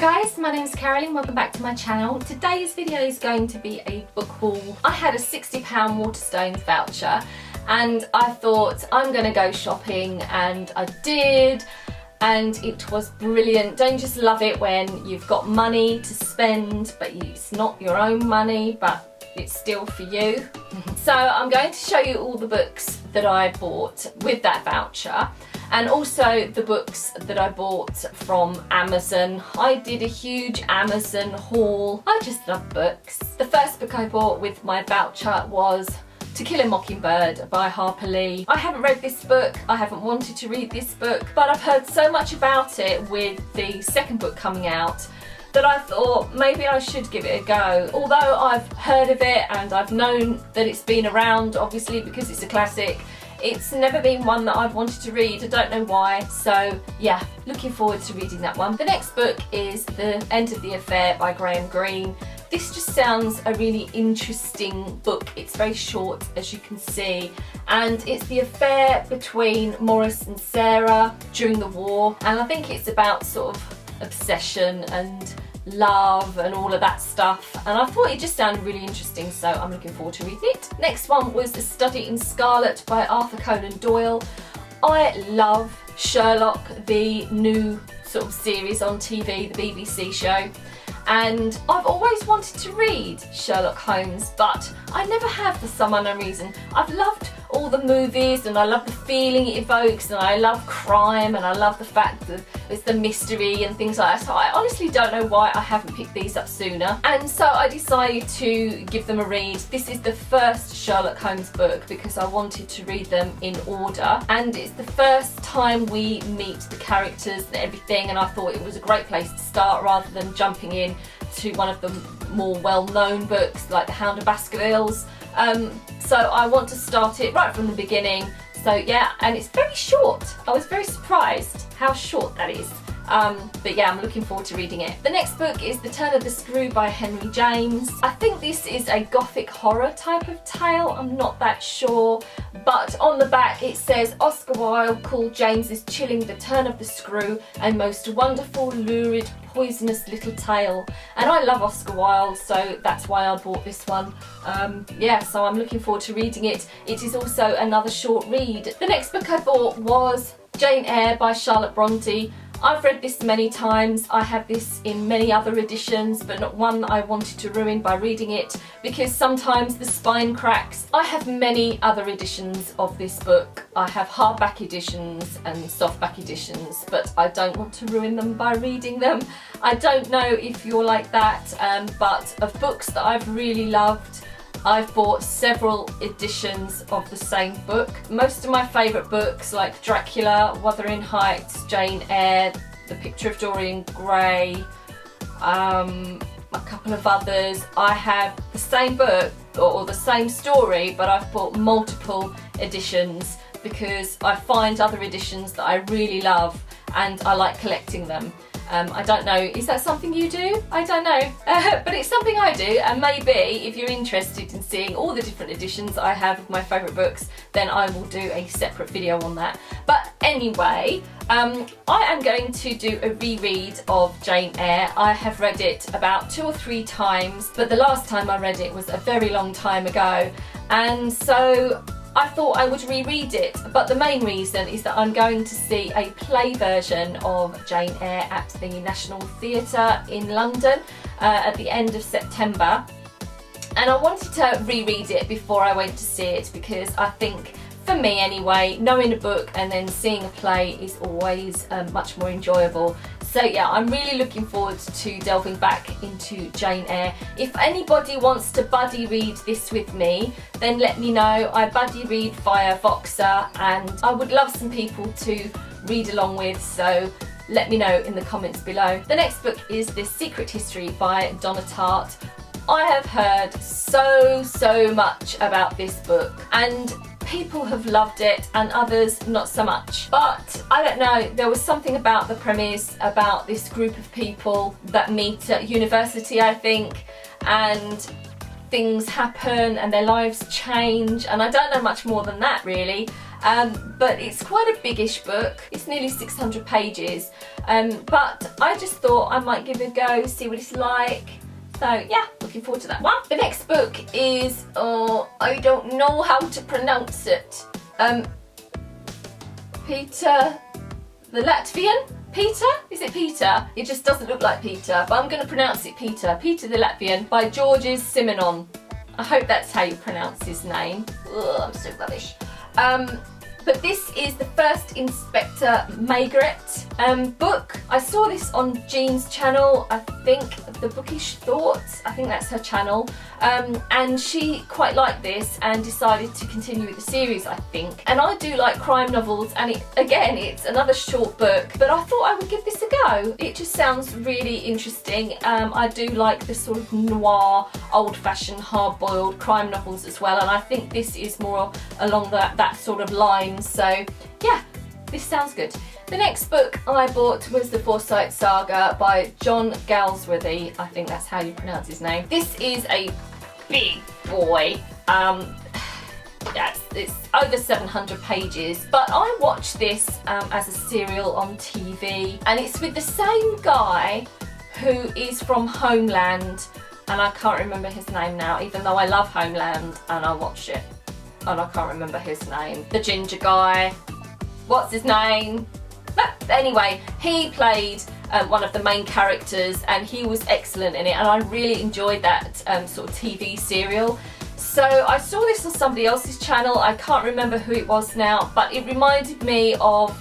guys, my name is Carolyn, welcome back to my channel. Today's video is going to be a book haul. I had a £60 Waterstones voucher and I thought I'm going to go shopping, and I did, and it was brilliant. Don't you just love it when you've got money to spend but it's not your own money but it's still for you? So I'm going to show you all the books that I bought with that voucher, and also the books that I bought from Amazon. I did a huge Amazon haul. I just love books. The first book I bought with my voucher was To Kill a Mockingbird by Harper Lee. I haven't read this book, I haven't wanted to read this book, but I've heard so much about it with the second book coming out that I thought maybe I should give it a go. Although I've heard of it and I've known that it's been around, obviously, because it's a classic, it's never been one that I've wanted to read. I don't know why. So yeah, looking forward to reading that one. The next book is The End of the Affair by Graham Greene. This just sounds a really interesting book. It's very short, as you can see, and it's the affair between Morris and Sarah during the war, and I think it's about sort of obsession and love and all of that stuff, and I thought it just sounded really interesting, so I'm looking forward to reading it. Next one was A Study in Scarlet by Arthur Conan Doyle. I love Sherlock, the new sort of series on TV, the BBC show, and I've always wanted to read Sherlock Holmes, but I never have for some unknown reason. I've loved all the movies and I love the feeling it evokes, and I love crime, and I love the fact that it's the mystery and things like that, so I honestly don't know why I haven't picked these up sooner, and so I decided to give them a read. This is the first Sherlock Holmes book because I wanted to read them in order, and it's the first time we meet the characters and everything, and I thought it was a great place to start rather than jumping in to one of the more well-known books like The Hound of Baskervilles. So I want to start it right from the beginning. So yeah, and it's very short. I was very surprised how short that is. But yeah, I'm looking forward to reading it. The next book is The Turn of the Screw by Henry James. I think this is a gothic horror type of tale, I'm not that sure, but on the back it says Oscar Wilde called James's chilling The Turn of the Screw a most wonderful, lurid, poisonous little tale, and I love Oscar Wilde, so that's why I bought this one. Yeah, so I'm looking forward to reading it. It is also another short read. The next book I bought was Jane Eyre by Charlotte Bronte. I've read this many times. I have this in many other editions, but not one that I wanted to ruin by reading it, because sometimes the spine cracks. I have many other editions of this book. I have hardback editions and softback editions, but I don't want to ruin them by reading them. I don't know if you're like that, but of books that I've really loved, I've bought several editions of the same book. Most of my favourite books, like Dracula, Wuthering Heights, Jane Eyre, The Picture of Dorian Gray, a couple of others, I have the same book or the same story, but I've bought multiple editions because I find other editions that I really love and I like collecting them. I don't know, is that something you do? I don't know, but it's something I do, and maybe if you're interested in seeing all the different editions I have of my favourite books, then I will do a separate video on that. But anyway, I am going to do a reread of Jane Eyre. I have read it about 2 or 3 times, but the last time I read it was a very long time ago, and so I thought I would reread it, but the main reason is that I'm going to see a play version of Jane Eyre at the National Theatre in London at the end of September, and I wanted to reread it before I went to see it because I think, for me anyway, knowing a book and then seeing a play is always much more enjoyable. So yeah, I'm really looking forward to delving back into Jane Eyre. If anybody wants to buddy read this with me, then let me know. I buddy read via Voxer, and I would love some people to read along with, so let me know in the comments below. The next book is The Secret History by Donna Tartt. I have heard so much about this book, and people have loved it and others not so much, but I don't know, there was something about the premise, about this group of people that meet at university, I think, and things happen and their lives change, and I don't know much more than that really, but it's quite a biggish book. It's nearly 600 pages, but I just thought I might give it a go, see what it's like. So yeah, looking forward to that one. The next book is, I don't know how to pronounce it. Peter the Latvian? Peter? Is it Peter? It just doesn't look like Peter, but I'm going to pronounce it Peter. Peter the Latvian by Georges Simenon. I hope that's how you pronounce his name. Ugh, I'm so rubbish. But this is the first Inspector Maigret book. I saw this on Jean's channel, I think, The Bookish Thoughts, I think that's her channel, and she quite liked this and decided to continue with the series, I think. And I do like crime novels, and it's another short book, but I thought I would give this a go. It just sounds really interesting. I do like the sort of noir, old-fashioned, hard-boiled crime novels as well, and I think this is more along that sort of line. So yeah, this sounds good. The next book I bought was the Fortyte Saga by John Galsworthy. I think that's how you pronounce his name. This is a big boy. It's over 700 pages, but I watched this as a serial on TV, and it's with the same guy who is from Homeland, and I can't remember his name now, even though I love Homeland and I watched it. And I can't remember his name. The ginger guy. What's his name? Anyway, he played one of the main characters, and he was excellent in it, and I really enjoyed that sort of TV serial. So I saw this on somebody else's channel. I can't remember who it was now, but it reminded me of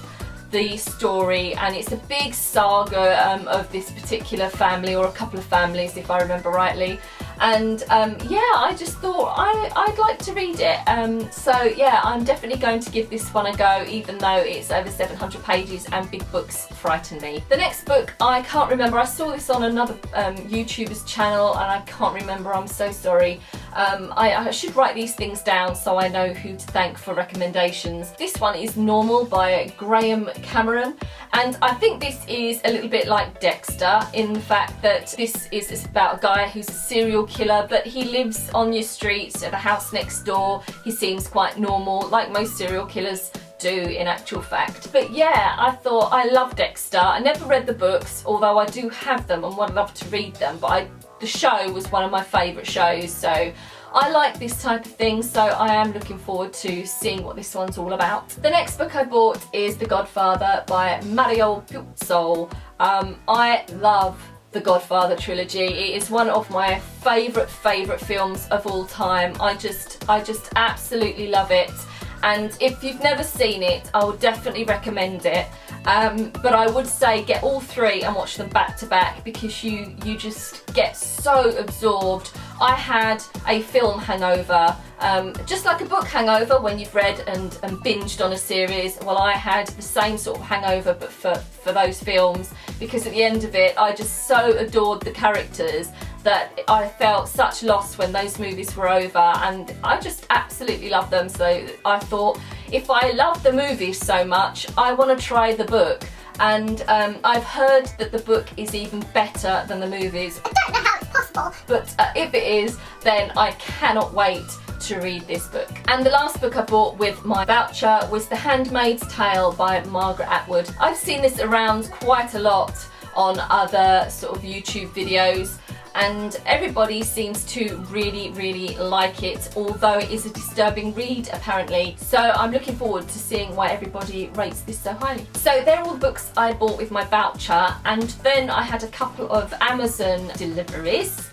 the story, and it's a big saga of this particular family, or a couple of families if I remember rightly. And yeah, I just thought I'd like to read it. So yeah, I'm definitely going to give this one a go, even though it's over 700 pages and big books frighten me. The next book, I can't remember. I saw this on another YouTuber's channel, and I can't remember. I'm so sorry. I should write these things down so I know who to thank for recommendations. This one is Normal by Graham Cameron, and I think this is a little bit like Dexter in the fact that this is about a guy who's a serial killer, but he lives on your street at a house next door. He seems quite normal, like most serial killers do in actual fact. But yeah, I thought, I love Dexter. I never read the books, although I do have them and would love to read them, but the show was one of my favourite shows, so I like this type of thing, so I am looking forward to seeing what this one's all about. The next book I bought is The Godfather by Mario Puzo. I love the Godfather trilogy. It is one of my favourite films of all time. I just absolutely love it, and if you've never seen it, I would definitely recommend it. But I would say get all three and watch them back to back, because you just get so absorbed. I had a film hangover, just like a book hangover when you've read and binged on a series. Well, I had the same sort of hangover, but for those films, because at the end of it I just so adored the characters that I felt such loss when those movies were over, and I just absolutely love them. So I thought, if I love the movies so much, I want to try the book. And I've heard that the book is even better than the movies. I don't know how it's possible, but if it is, then I cannot wait to read this book. And the last book I bought with my voucher was The Handmaid's Tale by Margaret Atwood. I've seen this around quite a lot on other sort of YouTube videos, and everybody seems to really like it, although it is a disturbing read apparently. So I'm looking forward to seeing why everybody rates this so highly. So they're all the books I bought with my voucher, and then I had a couple of Amazon deliveries.